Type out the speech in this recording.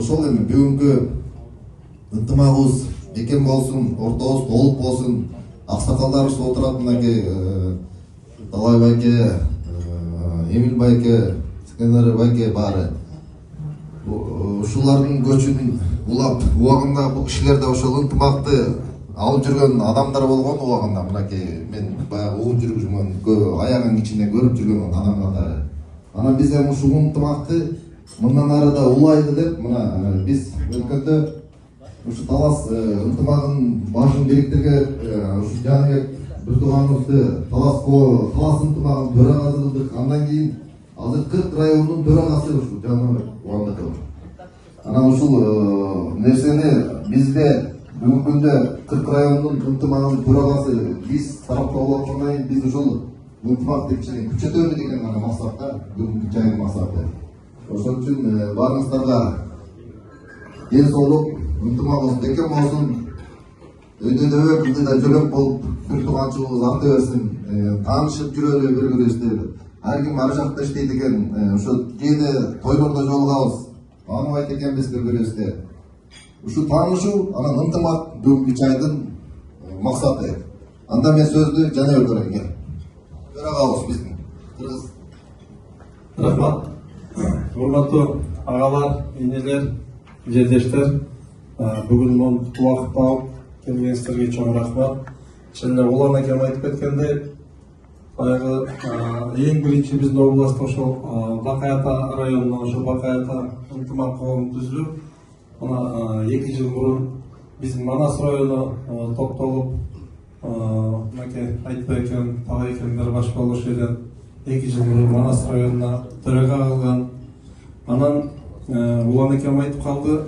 Ошол эми бүгүнкү ынтымагыбыз бекем болсун, ортобуз толук болсун. Аксакалдарыбыз отурат мынакей Талай байке, Эмил байке, Сканер байке баары. Ушулардын көчүн улап, убагында бул кишилер да ошол ынтымакты алып жүргөн адамдар болгон убагында мынакей мен баягы угуп жүргөн аягын ичинде көрүп жүргөн адам катары. Анан биз эми ушул ынтымакты мындан ары да улайды деп мына биз өлкөдө ушу талас ынтымагын башын бириктирген ушу Жаныбек бир тууганыбызды талас ынтымагын төрагасы кылдык. Андан кийин азыр 40 райондун төрагасы ушу Жаныбек Кубандыков. Анан ушул нерсени бизде бүгүнкү күндө 40 райондун ынтымагын төрагасы биз тараптуу болгондон кийин биз ушул ынтымакты күчөтөбүз деген гана максатта бүгүнкү жайын максаты. Ошон үчүн баарыңыздарга ден соолук, ынтымагыбыз бекем болсун. Өйдөдөбө кылдыда жөлөк болуп, бир тууганчылыгыбыз арта берсин. Таанышып жүрөлү бири-бирибизди. Ар ким ар жакта иштейт экен. Ошо кээде тойлордо жолугабыз. Мааныбай экенбиз бири-бирибизди. Ушу таанышуу, анан ынтымак бүгүнкү чайдын максаты. Анда мен сөздү Жаныбек эреге. Төрагабыз биздин. Рахмат. Урматтуу агалар, энелер, жерлештер, бүгүн монтип убакыт алып келгениңиздерге чоң рахмат. Және Улан акем айтып кеткендей, баягы эң биринчи биздин областта ошол Бакай-Ата районунан ошол Бакай-Ата ынтымак коомун түзүлүп, мына 2 жыл мурун биздин Манас району топтолуп, мынакей Айтбай экен, Тагай экендер баш болуш элен 2 жыл мурун Манас районуна төрага кылган. Анан Улан акем айтып калды,